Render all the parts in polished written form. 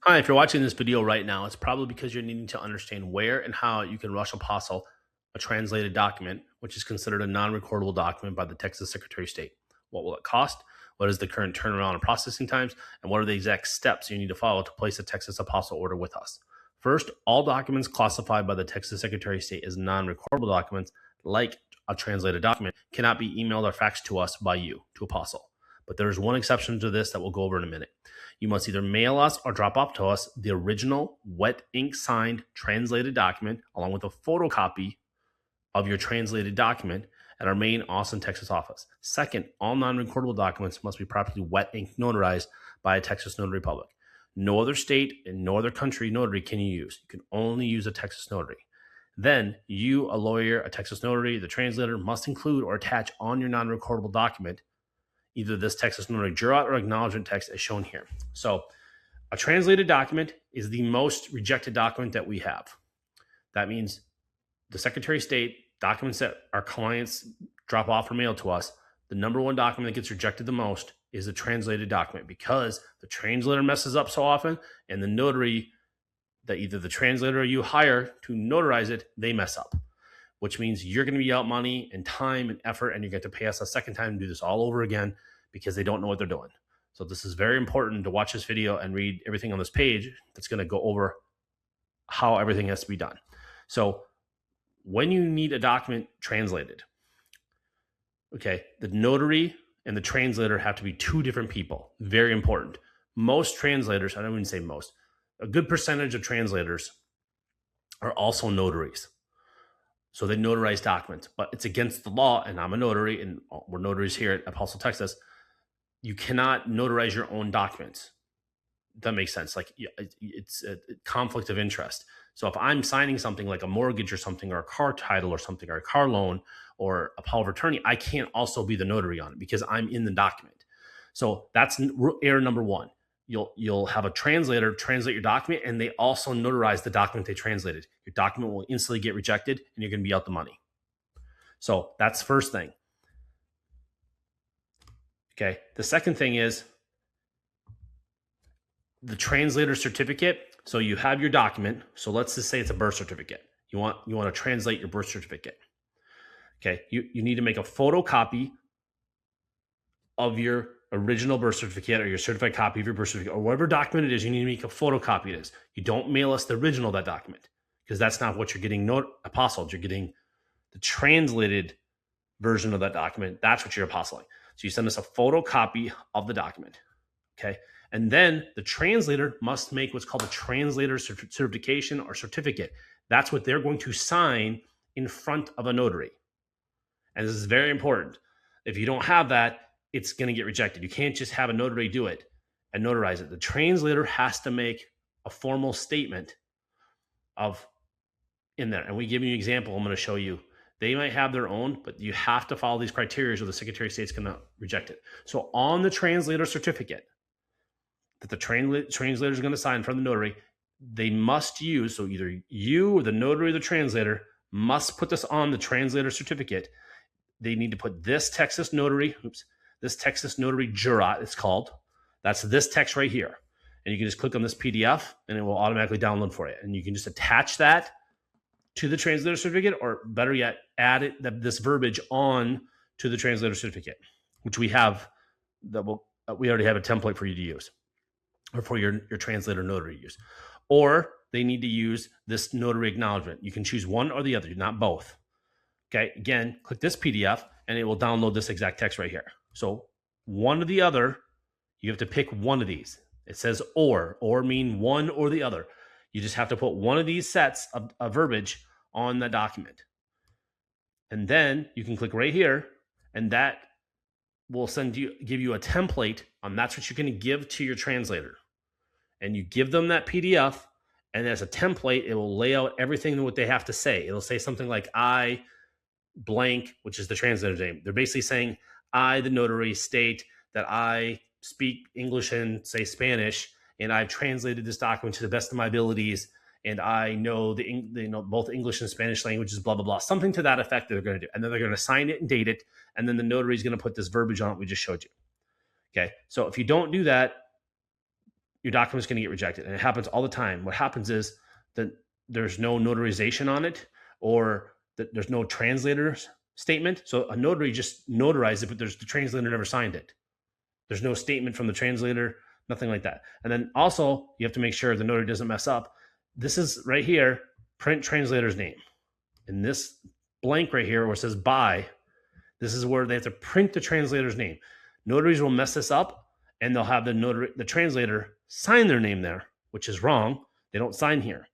Hi, if you're watching this video right now, it's probably because you're needing to understand where and how you can rush Apostille a translated document, which is considered a non-recordable document by the Texas Secretary of State. What will it cost? What is the current turnaround and processing times? And what are the exact steps you need to follow to place a Texas Apostille order with us? First, all documents classified by the Texas Secretary of State as non-recordable documents, like a translated document, cannot be emailed or faxed to us by you, to Apostille. But there is one exception to this that we'll go over in a minute. You must either mail us or drop off to us the original wet ink signed translated document along with a photocopy of your translated document at our main Austin, Texas office. Second, all non-recordable documents must be properly wet ink notarized by a Texas notary public. No other state and no other country notary can you use. You can only use a Texas notary. Then you, a lawyer, a Texas notary, the translator must include or attach on your non-recordable document either this Texas notary jurat or acknowledgement text as shown here. So a translated document is the most rejected document that we have. That means the Secretary of State documents that our clients drop off or mail to us, the number one document that gets rejected the most is the translated document because the translator messes up so often and the notary that either the translator or you hire to notarize it, they mess up, which means you're going to be out money and time and effort, and you're going to pay us a second time to do this all over again because they don't know what they're doing. So this is very important to watch this video and read everything on this page that's going to go over how everything has to be done. So when you need a document translated, okay, the notary and the translator have to be two different people. Very important. Most translators, I don't even say most, a good percentage of translators are also notaries. So they notarize documents, but it's against the law, and I'm a notary, and we're notaries here at Apostille Texas. You cannot notarize your own documents. That makes sense. Like it's a conflict of interest. So if I'm signing something like a mortgage or something, or a car title or something, or a car loan, or a power of attorney, I can't also be the notary on it because I'm in the document. So that's error number one. You'll have a translator translate your document, and they also notarize the document they translated. Your document will instantly get rejected, and you're going to be out the money. So that's the first thing. Okay. The second thing is the translator certificate. So you have your document. So let's just say it's a birth certificate. You want to translate your birth certificate. Okay. You need to make a photocopy of your original birth certificate or your certified copy of your birth certificate or whatever document it is. You need to make a photocopy of this. You don't mail us the original of that document because that's not what you're getting apostilled. You're getting the translated version of that document. That's what you're apostling. So you send us a photocopy of the document. Okay. And then the translator must make what's called a translator certification or certificate. That's what they're going to sign in front of a notary. And this is very important. If you don't have that, it's going to get rejected. You can't just have a notary do it and notarize it. The translator has to make a formal statement in there. And we give you an example. I'm going to show you. They might have their own, but you have to follow these criteria or the Secretary of State's going to reject it. So on the translator certificate that the translator is going to sign from the notary, they must use, so either you or the notary or the translator must put this on the translator certificate. They need to put this Texas notary jurat, it's called. That's this text right here. And you can just click on this PDF and it will automatically download for you. And you can just attach that to the translator certificate, or better yet, add this verbiage on to the translator certificate, which we have we already have a template for you to use, or for your translator notary to use. Or they need to use this notary acknowledgement. You can choose one or the other, not both. Okay, again, click this PDF and it will download this exact text right here. So one or the other, you have to pick one of these. It says or mean one or the other. You just have to put one of these sets of verbiage on the document. And then you can click right here, and that will give you a template on that's what you're going to give to your translator. And you give them that PDF, and as a template, it will lay out everything what they have to say. It'll say something like I blank, which is the translator's name. They're basically saying, I, the notary, state that I speak English and say Spanish, and I've translated this document to the best of my abilities, and I know both English and Spanish languages, blah, blah, blah. Something to that effect that they're going to do. And then they're going to sign it and date it, and then the notary is going to put this verbiage on it we just showed you. Okay, so if you don't do that, your document's going to get rejected. And it happens all the time. What happens is that there's no notarization on it, or that there's no translator's statement. So a notary just notarized it, but the translator never signed it. There's no statement from the translator, nothing like that. And then also, you have to make sure the notary doesn't mess up. This is right here, print translator's name. In this blank right here where it says by, this is where they have to print the translator's name. Notaries will mess this up, and they'll have the translator sign their name there, which is wrong. They don't sign here.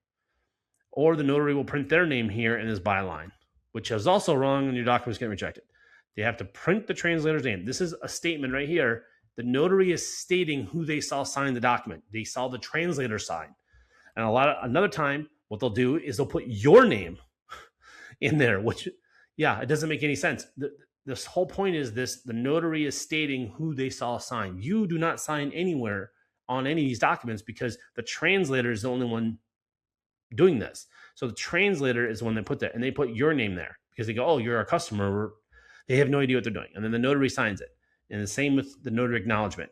Or the notary will print their name here in this byline, which is also wrong, and your document's getting rejected. They have to print the translator's name. This is a statement right here. The notary is stating who they saw sign the document. They saw the translator sign. And another time, what they'll do is they'll put your name in there, which, yeah, it doesn't make any sense. This whole point is the notary is stating who they saw sign. You do not sign anywhere on any of these documents because the translator is the only one doing this. So the translator is the one that put that, and they put your name there because they go, oh, you're our customer. They have no idea what they're doing. And then the notary signs it. And the same with the notary acknowledgement,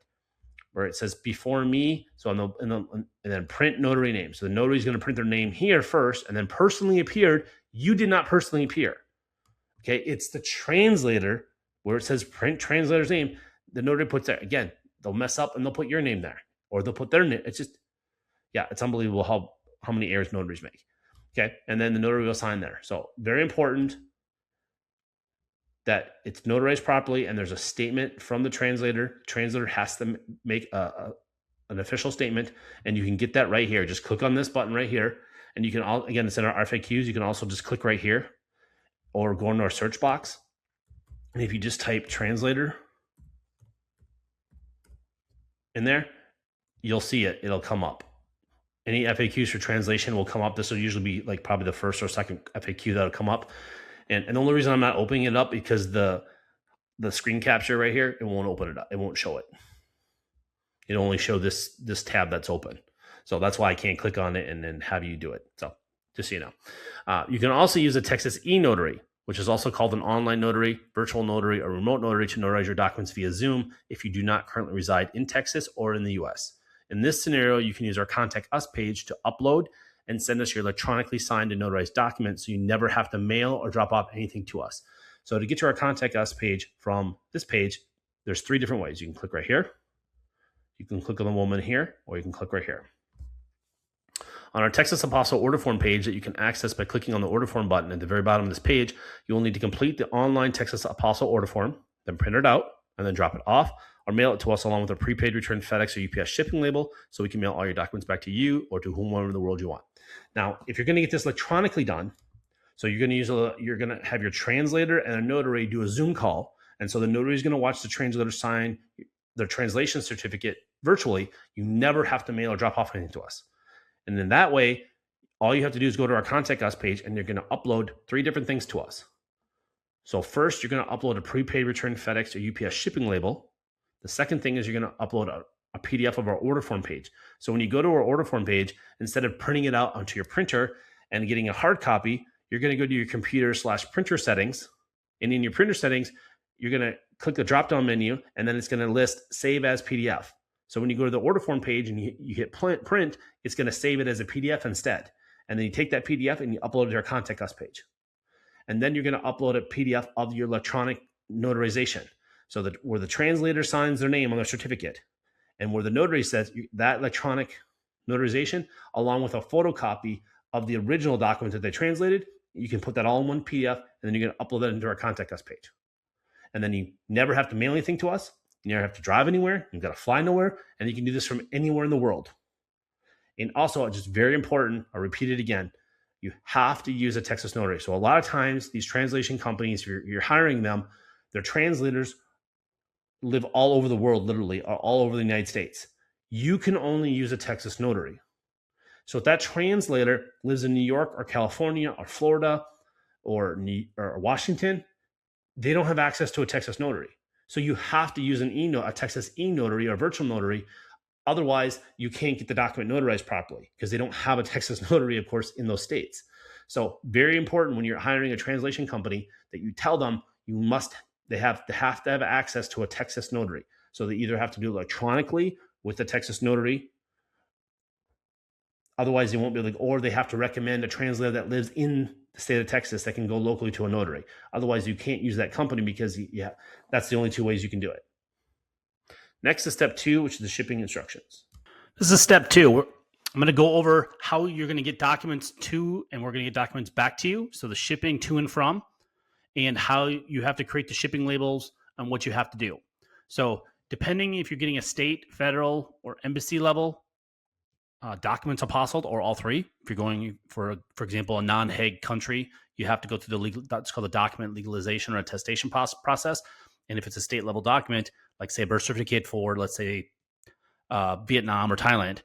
where it says before me. So and then print notary name. So the notary is going to print their name here first, and then personally appeared. You did not personally appear. Okay, it's the translator where it says print translator's name. The notary puts there. Again, they'll mess up and they'll put your name there, or they'll put their name. It's just, yeah, it's unbelievable how many errors notaries make. Okay, and then the notary will sign there. So very important that it's notarized properly, and there's a statement from the translator. Translator has to make an official statement, and you can get that right here. Just click on this button right here, and you can again, it's in our FAQs. You can also just click right here, or go into our search box, and if you just type translator in there, you'll see it. It'll come up. Any FAQs for translation will come up. This will usually be like probably the first or second FAQ that'll come up. And the only reason I'm not opening it up because the screen capture right here, it won't open it up. It won't show it. It'll only show this tab that's open. So that's why I can't click on it and then have you do it. So just so you know. You can also use a Texas e-notary, which is also called an online notary, virtual notary, or remote notary to notarize your documents via Zoom if you do not currently reside in Texas or in the US. In this scenario, you can use our Contact Us page to upload and send us your electronically signed and notarized document, so you never have to mail or drop off anything to us. So to get to our Contact Us page from this page, there's 3 different ways. You can click right here, you can click on the woman here, or you can click right here. On our Texas Apostille order form page that you can access by clicking on the order form button at the very bottom of this page, you will need to complete the online Texas Apostille order form, then print it out, and then drop it off, or mail it to us along with a prepaid return FedEx or UPS shipping label so we can mail all your documents back to you or to whomever in the world you want. Now, if you're going to get this electronically done, so you're going to have your translator and a notary do a Zoom call, and so the notary is going to watch the translator sign their translation certificate virtually. You never have to mail or drop off anything to us. And then that way, all you have to do is go to our Contact Us page, and you're going to upload 3 different things to us. So first, you're going to upload a prepaid return FedEx or UPS shipping label. The second thing is you're going to upload a PDF of our order form page. So when you go to our order form page, instead of printing it out onto your printer and getting a hard copy, you're going to go to your computer/printer settings. And in your printer settings, you're going to click the drop-down menu, and then it's going to list Save as PDF. So when you go to the order form page and you hit print, it's going to save it as a PDF instead. And then you take that PDF and you upload it to our Contact Us page. And then you're going to upload a PDF of your electronic notarization. So that where the translator signs their name on their certificate, and where the notary says that electronic notarization, along with a photocopy of the original document that they translated, you can put that all in one PDF, and then you're going to upload that into our Contact Us page. And then you never have to mail anything to us. You never have to drive anywhere. You've got to fly nowhere, and you can do this from anywhere in the world. And also, just very important, I'll repeat it again, you have to use a Texas notary. So a lot of times, these translation companies, you're hiring them, their translators live all over the world, literally, or all over the United States. You can only use a Texas notary. So if that translator lives in New York or California or Florida or Washington, they don't have access to a Texas notary. So you have to use a Texas e-notary or virtual notary. Otherwise, you can't get the document notarized properly because they don't have a Texas notary, of course, in those states. So very important when you're hiring a translation company that you tell them they have to have access to a Texas notary. So they either have to do it electronically with the Texas notary, Otherwise, they won't be able to, or they have to recommend a translator that lives in the state of Texas that can go locally to a notary. Otherwise, you can't use that company because that's the only two ways you can do it. Next is step 2, which is the shipping instructions. This is step 2. I'm going to go over how you're going to get documents to, and we're going to get documents back to you. So the shipping to and from, and how you have to create the shipping labels and what you have to do. So depending if you're getting a state, federal, or embassy level documents apostilled, or all three. If you're going for example, a non-Hague country, you have to go through the legal, that's called the document legalization or attestation process. And if it's a state level document, like say a birth certificate for, let's say, Vietnam or Thailand,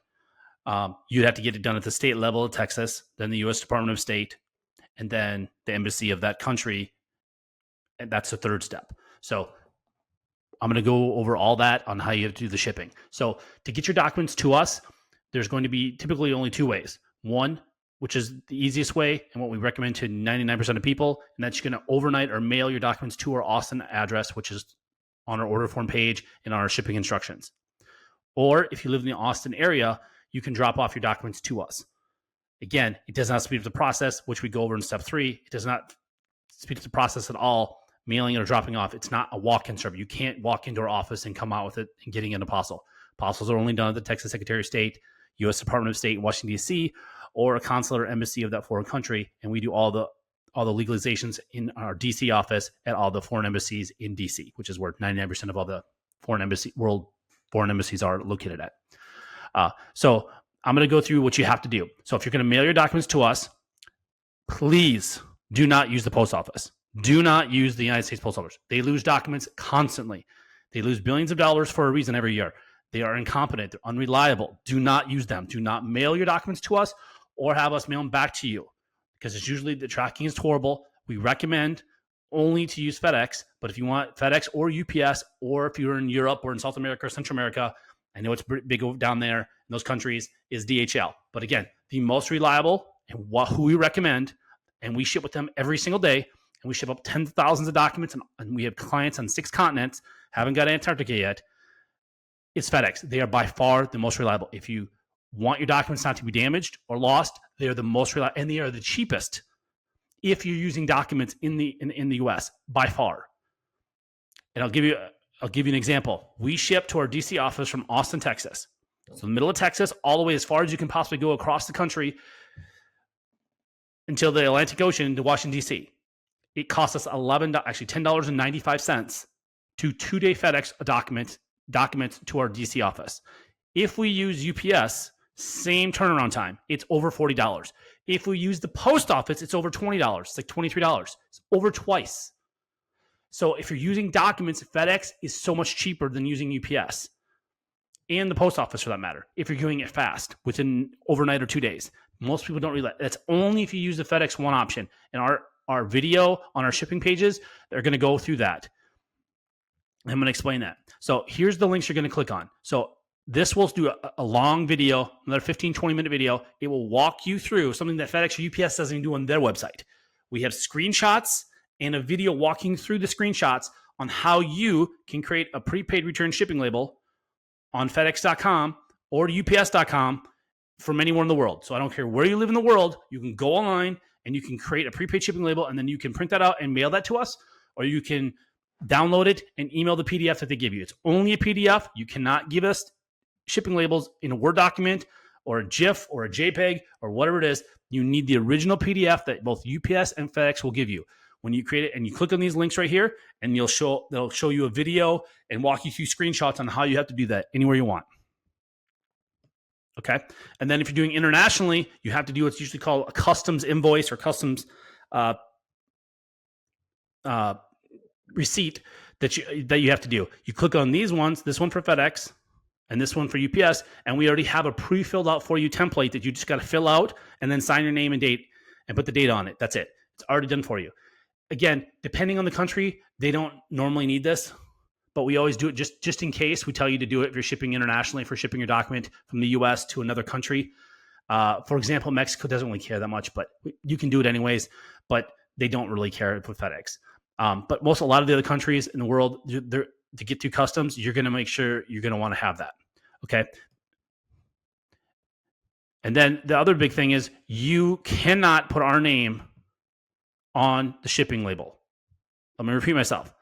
you'd have to get it done at the state level of Texas, then the U.S. Department of State, and then the embassy of that country. And that's the third step. So I'm going to go over all that on how you have to do the shipping. So to get your documents to us, there's going to be typically only two ways. One, which is the easiest way and what we recommend to 99% of people, and that's you're going to overnight or mail your documents to our Austin address, which is on our order form page and on our shipping instructions. Or if you live in the Austin area, you can drop off your documents to us. Again, it does not speed up the process, which we go over in step 3. It does not speed up the process at all, mailing it or dropping off. It's not a walk-in service. You can't walk into our office and come out with it and getting an apostle. Apostles are only done at the Texas Secretary of State, U.S. Department of State in Washington, D.C., or a consulate or embassy of that foreign country, and we do all the legalizations in our D.C. office at all the foreign embassies in D.C., which is where 99% of all the world foreign embassies are located at. So I'm going to go through what you have to do. So if you're going to mail your documents to us, please do not use the post office. Do not use the United States Post Office. They lose documents constantly. They lose billions of dollars for a reason every year. They are incompetent. They're unreliable. Do not use them. Do not mail your documents to us or have us mail them back to you, because it's usually the tracking is horrible. We recommend only to use FedEx, but if you want FedEx or UPS, or if you're in Europe or in South America or Central America, I know it's big down there in those countries, is DHL. But again, the most reliable and who we recommend, and we ship with them every single day, and we ship up tens of thousands of documents, and we have clients on 6 continents, haven't got Antarctica yet, it's FedEx. They are by far the most reliable. If you want your documents not to be damaged or lost, they are the most reliable, and they are the cheapest if you're using documents in the US by far. And I'll give you an example. We ship to our DC office from Austin, Texas. So the middle of Texas, all the way as far as you can possibly go across the country until the Atlantic Ocean to Washington, D.C. It costs us $10.95 to 2-day FedEx documents to our DC office. If we use UPS, same turnaround time, it's over $40. If we use the post office, it's over $20. It's like $23. It's over twice. So if you're using documents, FedEx is so much cheaper than using UPS and the post office for that matter, if you're doing it fast within overnight or 2 days. Most people don't realize that's only if you use the FedEx One option. And our video on our shipping pages, they're going to go through that. I'm going to explain that. So here's the links you're going to click on. So this will do a long video, another 15, 20-minute video. It will walk you through something that FedEx or UPS doesn't even do on their website. We have screenshots and a video walking through the screenshots on how you can create a prepaid return shipping label on FedEx.com or UPS.com from anywhere in the world. So I don't care where you live in the world, you can go online and you can create a prepaid shipping label, and then you can print that out and mail that to us, or you can download it and email the PDF that they give you. It's only a PDF. You cannot give us shipping labels in a Word document or a GIF or a JPEG or whatever it is. You need the original PDF that both UPS and FedEx will give you. When you create it, and you click on these links right here, and they'll show you a video and walk you through screenshots on how you have to do that anywhere you want. Okay. And then if you're doing internationally, you have to do what's usually called a customs invoice or customs receipt that you have to do. You click on these ones, this one for FedEx and this one for UPS, and we already have a pre-filled out for you template that you just got to fill out and then sign your name and date and put the date on it. That's it. It's already done for you. Again, depending on the country, they don't normally need this, but we always do it just in case. We tell you to do it if you're shipping internationally, for shipping your document from the U.S. to another country. For example, Mexico doesn't really care that much, but you can do it anyways, but they don't really care with FedEx. But a lot of the other countries in the world, to get through customs, you're going to make sure you're going to want to have that. Okay. And then the other big thing is you cannot put our name on the shipping label. Let me repeat myself.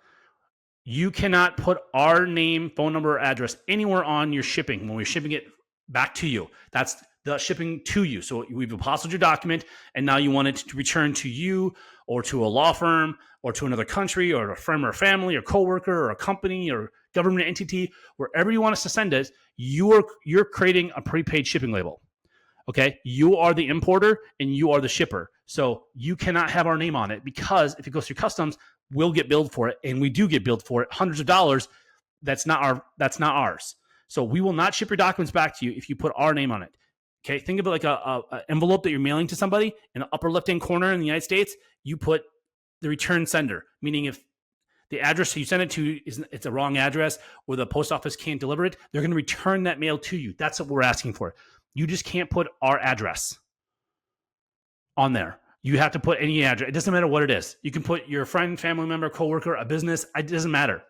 You cannot put our name, phone number, or address anywhere on your shipping when we're shipping it back to you. That's the shipping to you. So we've apostilled your document, and now you want it to return to you or to a law firm or to another country or a friend or family or coworker or a company or government entity, wherever you want us to send it. You're creating a prepaid shipping label. Okay, you are the importer and you are the shipper. So you cannot have our name on it, because if it goes through customs, we'll get billed for it, and we do get billed for it, hundreds of dollars. That's not ours. So we will not ship your documents back to you if you put our name on it. Okay, think of it like a envelope that you're mailing to somebody. In the upper left-hand corner in the United States, you put the return sender, meaning if the address you send it to it's a wrong address or the post office can't deliver it, they're going to return that mail to you. That's what we're asking for. You just can't put our address on there. You have to put any address. It doesn't matter what it is. You can put your friend, family member, coworker, a business. It doesn't matter.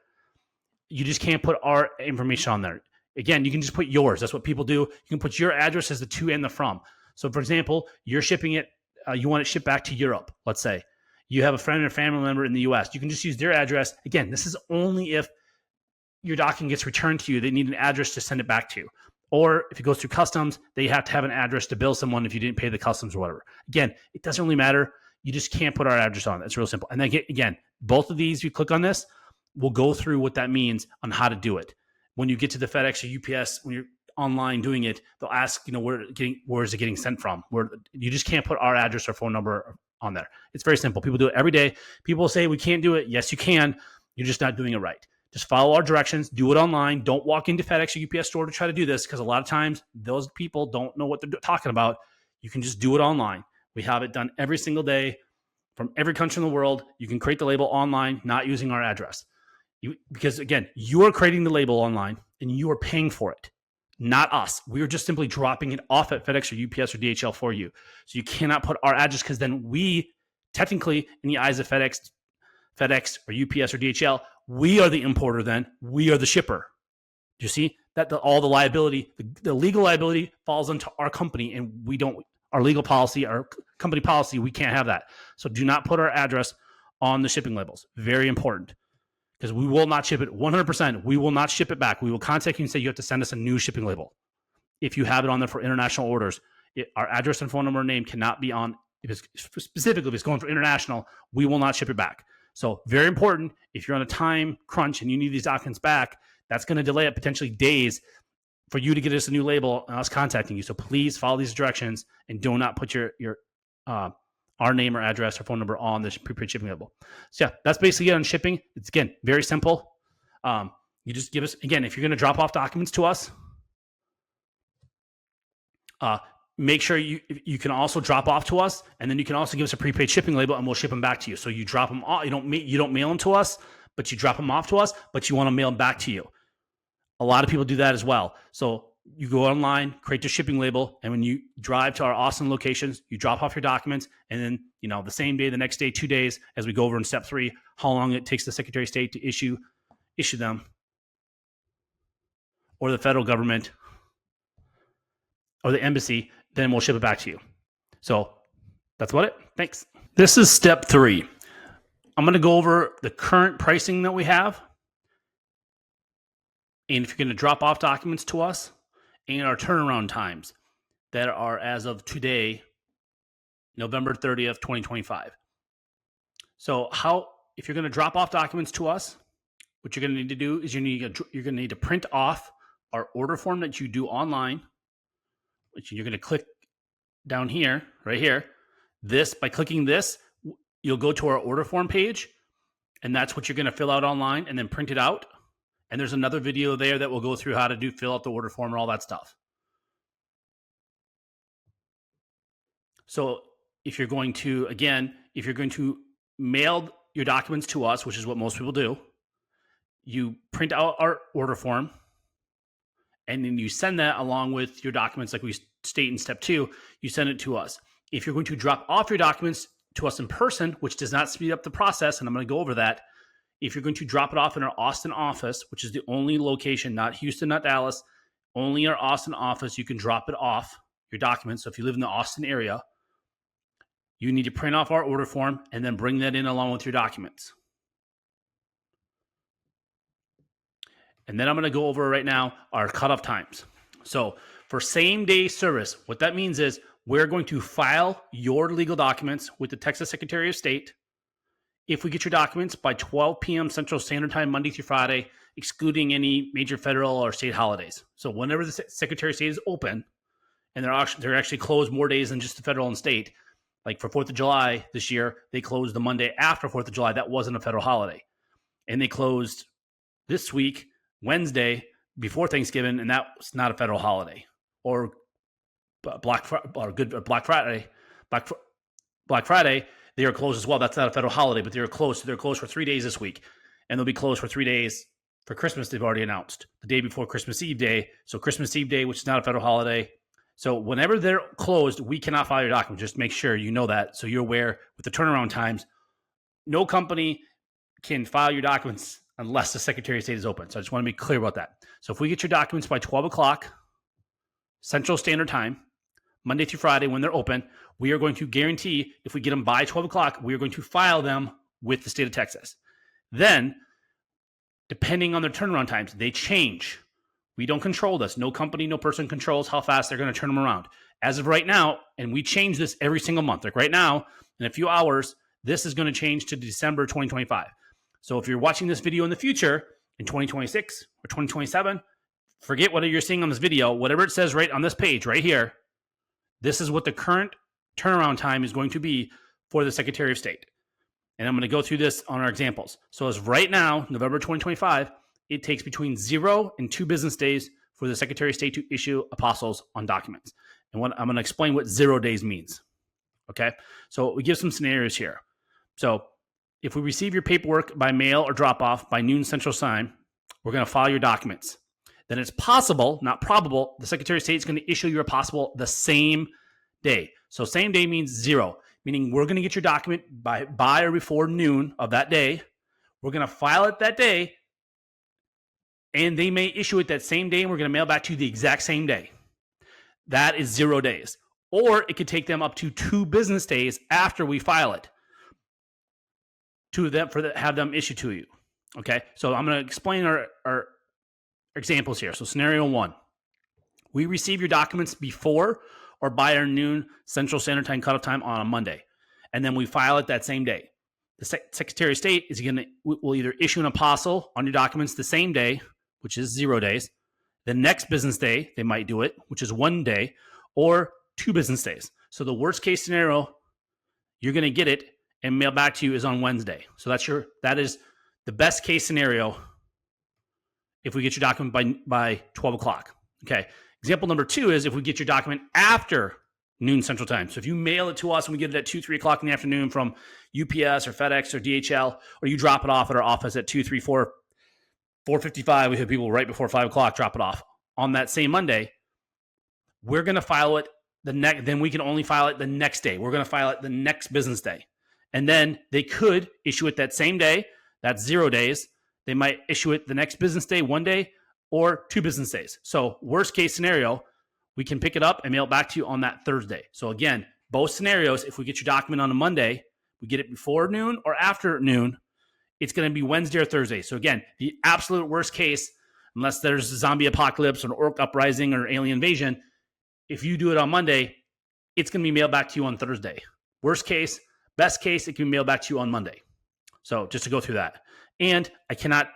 You just can't put our information on there. Again, you can just put yours. That's what people do. You can put your address as the to and the from. So, for example, you're shipping it. You want it shipped back to Europe, let's say. You have a friend or family member in the U.S. You can just use their address. Again, this is only if your document gets returned to you. They need an address to send it back to. Or if it goes through customs, they have to have an address to bill someone if you didn't pay the customs or whatever. Again, it doesn't really matter. You just can't put our address on it. It's real simple. And then again, both of these, you click on this, we'll go through what that means on how to do it. When you get to the FedEx or UPS, when you're online doing it, they'll ask, where is it getting sent from? Where you just can't put our address or phone number on there. It's very simple. People do it every day. People say we can't do it. Yes, you can. You're just not doing it right. Just follow our directions. Do it online. Don't walk into FedEx or UPS store to try to do this, because a lot of times those people don't know what they're talking about. You can just do it online. We have it done every single day from every country in the world. You can create the label online, not using our address. Because again, you are creating the label online and you are paying for it, not us. We are just simply dropping it off at FedEx or UPS or DHL for you. So you cannot put our address, because then we technically, in the eyes of FedEx or UPS or DHL, we are the importer. Then we are the shipper. Do you see that all the liability, the legal liability falls onto our company, and we don't. Our legal policy, our company policy, we can't have that. So do not put our address on the shipping labels. Very important. Because we will not ship it 100%. We will not ship it back. We will contact you and say you have to send us a new shipping label. If you have it on there for international orders, our address and phone number and name cannot be on. Specifically, if it's going for international, we will not ship it back. So very important. If you're on a time crunch and you need these documents back, that's going to delay it potentially days for you to get us a new label and us contacting you. So please follow these directions and do not put your our name or address or phone number on this prepaid shipping label. So yeah, that's basically it on shipping. It's, again, very simple. You just give us, again, if you're going to drop off documents to us, make sure you can also drop off to us, and then you can also give us a prepaid shipping label, and we'll ship them back to you. So you drop them off. You don't mail them to us, but you drop them off to us, but you want to mail them back to you. A lot of people do that as well. So you go online, create your shipping label, and when you drive to our Austin locations, you drop off your documents, and then the same day, the next day, 2 days, as we go over in step 3, how long it takes the Secretary of State to issue them, or the federal government, or the embassy, then we'll ship it back to you. So that's about it. Thanks. This is step 3. I'm going to go over the current pricing that we have, and if you're going to drop off documents to us, and our turnaround times that are as of today, November 30th, 2025. So if you're going to drop off documents to us, what you're going to need to do is you're going to need to print off our order form that you do online, which you're going to click down here, right here. By clicking this, you'll go to our order form page, and that's what you're going to fill out online and then print it out. And there's another video there that will go through how to fill out the order form and all that stuff. So if you're going to mail your documents to us, which is what most people do, you print out our order form, and then you send that along with your documents, like we state in step 2, you send it to us. If you're going to drop off your documents to us in person, which does not speed up the process, and I'm going to go over that, if you're going to drop it off in our Austin office, which is the only location, not Houston, not Dallas, only our Austin office, you can drop it off. your documents. So if you live in the Austin area, you need to print off our order form and then bring that in along with your documents. And then I'm going to go over right now our cutoff times. So for same day service, what that means is we're going to file your legal documents with the Texas Secretary of State if we get your documents by 12 p.m. Central Standard Time, Monday through Friday, excluding any major federal or state holidays. So whenever the Secretary of State is open, and they're actually closed more days than just the federal and state, like for 4th of July this year, they closed the Monday after 4th of July. That wasn't a federal holiday. And they closed this week, Wednesday, before Thanksgiving, and that's not a federal holiday. Or Black Friday, they are closed as well. That's not a federal holiday, but they're closed. So they're closed for 3 days this week, and they'll be closed for 3 days for Christmas. They've already announced the day before Christmas Eve Day. So Christmas Eve Day, which is not a federal holiday. So whenever they're closed, we cannot file your document. Just make sure you know that, so you're aware with the turnaround times. No company can file your documents unless the Secretary of State is open. So I just want to be clear about that. So if we get your documents by 12 o'clock Central Standard Time, Monday through Friday when they're open, we are going to guarantee if we get them by 12 o'clock, we are going to file them with the state of Texas. Then, depending on their turnaround times, they change. We don't control this. No company, no person controls how fast they're going to turn them around. As of right now, and we change this every single month. Like right now, in a few hours, this is going to change to December 2025. So if you're watching this video in the future, in 2026 or 2027, forget what you're seeing on this video. Whatever it says right on this page right here, this is what the current turnaround time is going to be for the Secretary of State. And I'm going to go through this on our examples. So as right now, November 2025, it takes between 0 and 2 business days for the Secretary of State to issue apostils on documents. And what I'm going to explain what 0 days means. Okay. So we give some scenarios here. So if we receive your paperwork by mail or drop off by noon Central Time, we're going to file your documents. Then it's possible, not probable, the Secretary of State is going to issue your apostille the same day. So same day means 0, meaning we're going to get your document by or before noon of that day. We're going to file it that day, and they may issue it that same day, and we're going to mail back to you the exact same day. That is 0 days. Or it could take them up to 2 business days after we file it to them have them issued to you. Okay, so I'm going to explain our examples here. So scenario 1, we receive your documents before or by our noon Central Standard Time cutoff time on a Monday, and then we file it that same day. The Secretary of State will either issue an apostille on your documents the same day, which is 0 days. The next business day, they might do it, which is 1 day, or 2 business days. So the worst case scenario, you're going to get it and mail back to you is on Wednesday. So that is the best case scenario if we get your document by 12 o'clock. Okay. Example number 2 is if we get your document after noon Central Time. So if you mail it to us and we get it at 2, 3 o'clock in the afternoon from UPS or FedEx or DHL, or you drop it off at our office at 2, 3, 4, 4:55, we have people right before 5 o'clock drop it off on that same Monday, we're going to file it then we can only file it the next day. We're going to file it the next business day. And then they could issue it that same day. That's 0 days. They might issue it the next business day, 1 day, or 2 business days. So worst case scenario, we can pick it up and mail it back to you on that Thursday. So again, both scenarios, if we get your document on a Monday, we get it before noon or after noon, it's going to be Wednesday or Thursday. So again, the absolute worst case, unless there's a zombie apocalypse or an orc uprising or alien invasion, if you do it on Monday, it's going to be mailed back to you on Thursday. Worst case, best case, it can be mailed back to you on Monday. So just to go through that. And I cannot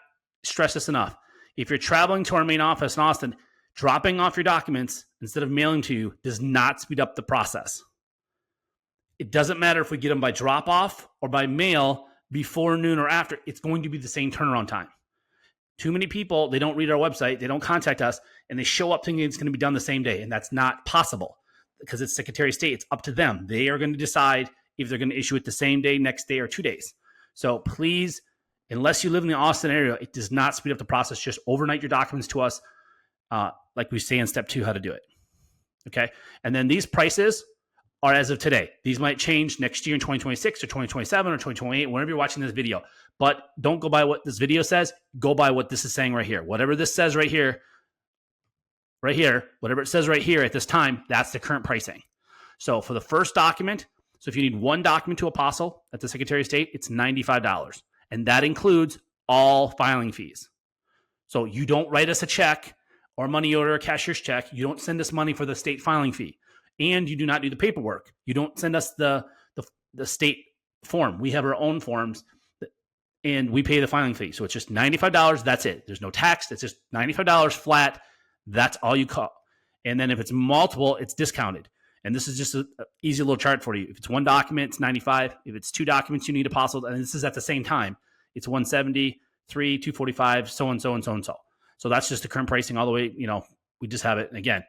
stress this enough. If you're traveling to our main office in Austin, dropping off your documents instead of mailing to you does not speed up the process. It doesn't matter if we get them by drop off or by mail before noon or after, it's going to be the same turnaround time. Too many people, they don't read our website, they don't contact us, and they show up thinking it's going to be done the same day. And that's not possible because it's Secretary of State. It's up to them. They are going to decide if they're going to issue it the same day, next day, or 2 days. So please, unless you live in the Austin area, it does not speed up the process. Just overnight your documents to us, like we say in step 2, how to do it. Okay. And then these prices are as of today. These might change next year in 2026 or 2027 or 2028, whenever you're watching this video. But don't go by what this video says. Go by what this is saying right here. Whatever this says right here, right here, whatever it says right here at this time, that's the current pricing. So for the first document, so if you need one document to Apostille at the Secretary of State, it's $95. And that includes all filing fees. So you don't write us a check or money order, a cashier's check. You don't send us money for the state filing fee. And you do not do the paperwork. You don't send us the state form. We have our own forms and we pay the filing fee. So it's just $95. That's it. There's no tax. It's just $95 flat. That's all you call. And then if it's multiple, it's discounted. And this is just an easy little chart for you. If it's one document, it's $95. If it's two documents, you need Apostille, and this is at the same time, it's $170, $3, $245, so and so and so and so. So that's just the current pricing all the way. We just have it. And again,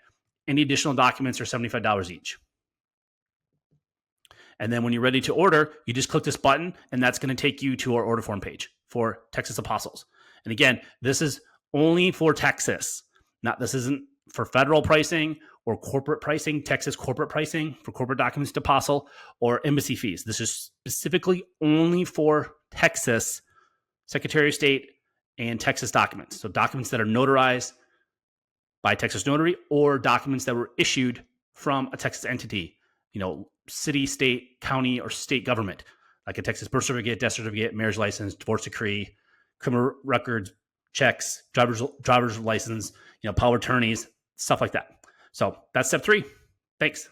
any additional documents are $75 each. And then when you're ready to order, you just click this button, and that's going to take you to our order form page for Texas Apostilles. And again, this is only for Texas. This isn't for federal pricing or corporate pricing, Texas corporate pricing for corporate documents to Apostille or embassy fees. This is specifically only for Texas Secretary of State and Texas documents. So documents that are notarized by Texas notary or documents that were issued from a Texas entity, city, state, county, or state government, like a Texas birth certificate, death certificate, marriage license, divorce decree, criminal records, checks, driver's license, power of attorneys, stuff like that. So that's step 3. Thanks.